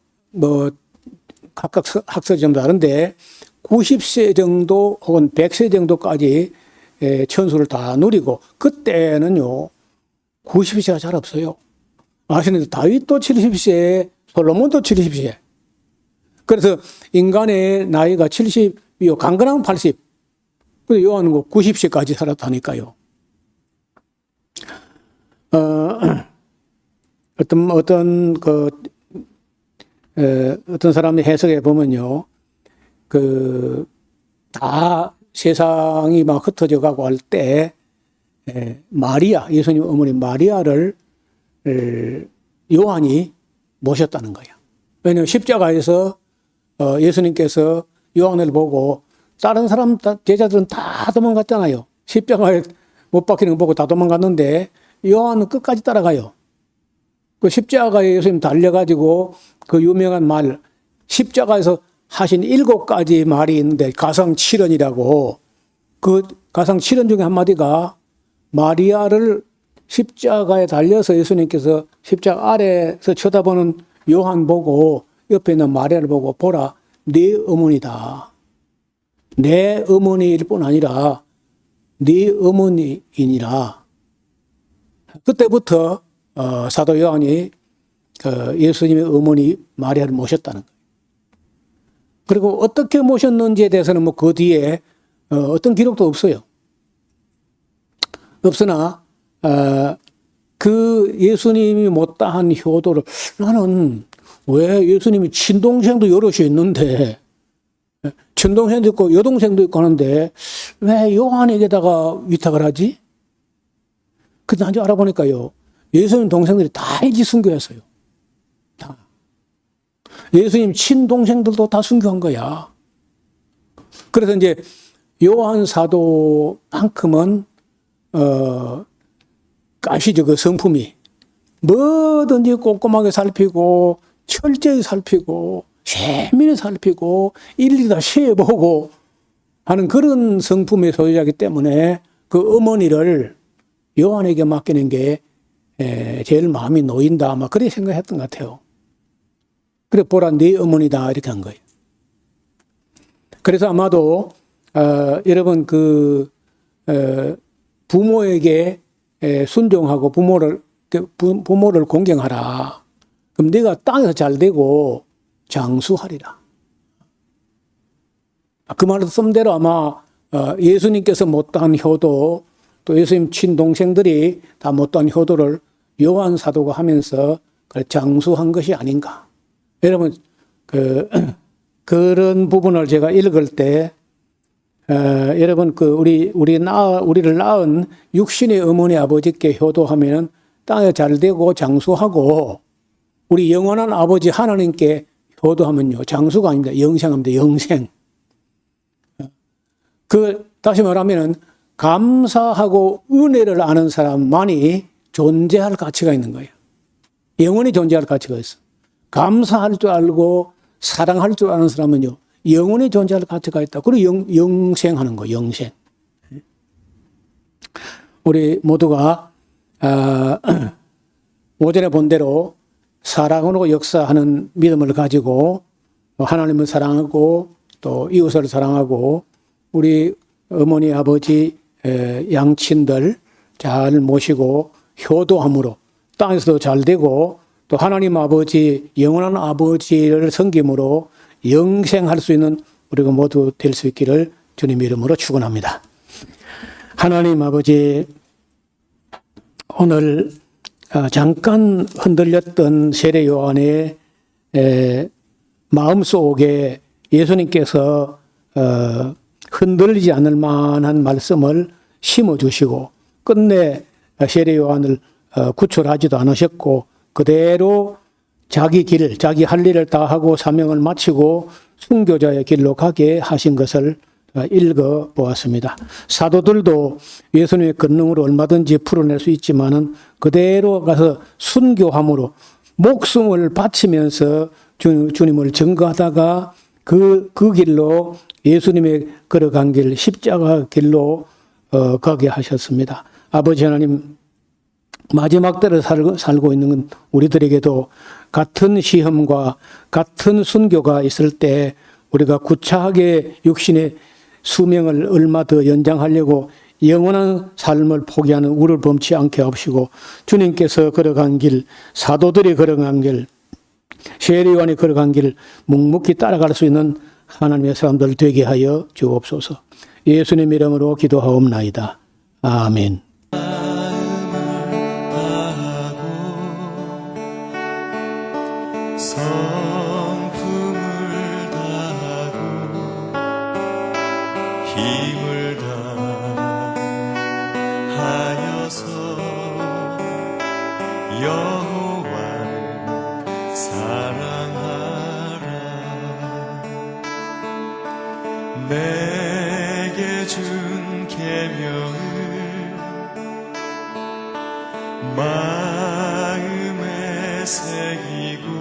각각 학설이 좀 다른데 90세 정도 혹은 100세 정도까지 천수를 다 누리고 그때는요 90세가 잘 없어요. 아시는데 다윗도 70세, 솔로몬도 70세. 그래서 인간의 나이가 70이요 강건하면 80. 근데 요한은 90세까지 살았다니까요. 어떤 사람의 해석에 보면요, 다 세상이 막 흩어져 가고 할 때, 마리아, 예수님 어머니 마리아를 요한이 모셨다는 거예요. 왜냐하면 십자가에서 예수님께서 요한을 보고 다른 사람, 제자들은 다 도망갔잖아요. 십자가에 못 박히는 거 보고 다 도망갔는데 요한은 끝까지 따라가요. 그 십자가에 예수님 달려가지고 그 유명한 말, 십자가에서 하신 7가지 말이 있는데 가상 7언이라고 그 가상 7언 중에 한마디가 마리아를 십자가에 달려서 예수님께서 십자가 아래에서 쳐다보는 요한 보고 옆에 있는 마리아를 보고 보라 네 어머니다. 내 어머니일 뿐 아니라 네 어머니이니라. 그때부터 사도 요한이 예수님의 어머니 마리아를 모셨다는 거예요. 그리고 어떻게 모셨는지에 대해서는 뭐 그 뒤에 어떤 기록도 없어요. 없으나 그 예수님이 못다한 효도를 나는 왜 예수님이 친동생도 여럿이 있는데 친동생도 있고 여동생도 있고 하는데 왜 요한에게다가 위탁을 하지? 근데 나중에 알아보니까요. 예수님 동생들이 다 일찍 순교했어요. 다. 예수님 친동생들도 다 순교한 거야. 그래서 이제 요한 사도만큼은 가시죠. 그 성품이. 뭐든지 꼼꼼하게 살피고 철저히 살피고 세밀히 살피고 일일이 다 시해보고 하는 그런 성품의 소유자이기 때문에 그 어머니를 요한에게 맡기는 게 제일 마음이 놓인다. 아마 그렇게 생각했던 것 같아요. 그래 보라 네 어머니다 이렇게 한 거예요. 그래서 아마도 여러분 부모에게 순종하고 부모를 공경하라. 그럼 네가 땅에서 잘 되고 장수하리라. 그 말씀대로 아마 예수님께서 못한 효도, 또 예수님 친동생들이 다 못한 효도를 요한 사도가 하면서 장수한 것이 아닌가. 여러분, 그런 부분을 제가 읽을 때, 여러분, 우리를 낳은 육신의 어머니 아버지께 효도하면 땅에 잘 되고 장수하고, 우리 영원한 아버지 하나님께 효도하면요, 장수가 아닙니다. 영생합니다. 영생. 다시 말하면, 감사하고 은혜를 아는 사람만이 존재할 가치가 있는 거예요. 영원히 존재할 가치가 있어. 감사할 줄 알고 사랑할 줄 아는 사람은요, 영원히 존재할 가치가 있다. 그리고 영생하는 거예요. 영생. 우리 모두가 오전에 본 대로 사랑으로 역사하는 믿음을 가지고 하나님을 사랑하고 또 이웃을 사랑하고 우리 어머니 아버지 양친들 잘 모시고 효도함으로 땅에서도 잘 되고 또 하나님 아버지 영원한 아버지를 섬김으로 영생할 수 있는 우리가 모두 될 수 있기를 주님 이름으로 축원합니다. 하나님 아버지, 오늘 잠깐 흔들렸던 세례 요한의 마음속에 예수님께서 흔들리지 않을 만한 말씀을 심어주시고 끝내 세례 요한을 구출하지도 않으셨고 그대로 자기 길, 자기 할 일을 다 하고 사명을 마치고 순교자의 길로 가게 하신 것을 읽어보았습니다. 사도들도 예수님의 권능으로 얼마든지 풀어낼 수 있지만은 그대로 가서 순교함으로 목숨을 바치면서 주님을 증거하다가 그 길로 예수님의 걸어간 길, 십자가 길로 가게 하셨습니다. 아버지 하나님, 마지막 때를 살고 있는 우리들에게도 같은 시험과 같은 순교가 있을 때 우리가 구차하게 육신의 수명을 얼마 더 연장하려고 영원한 삶을 포기하는 우를 범치 않게 하시고 주님께서 걸어간 길, 사도들이 걸어간 길, 세례 요한이 걸어간 길 묵묵히 따라갈 수 있는 하나님의 사람들 되게 하여 주옵소서. 예수님 이름으로 기도하옵나이다. 아멘. 성품을 다하고 힘을 다하여서 여호와를 사랑하라. 내게 준 계명을 마음에 새기고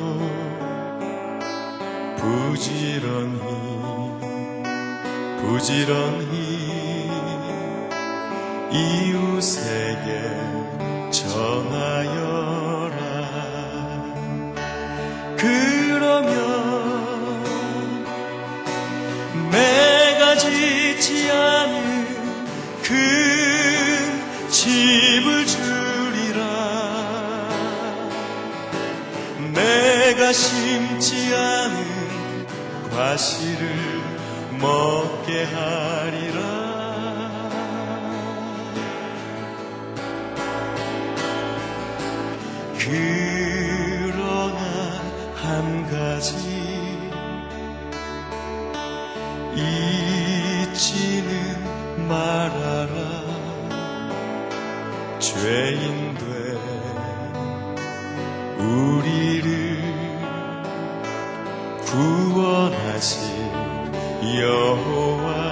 부지런히 이웃에게 전하여라. 그러면 내가 짓지 않은 큰 집을 주리라. 내가 심지 않은 과실을 먹게 하리라. 그러나 한 가지 잊지는 말아라. 죄인된 우리를 구원하신 여호와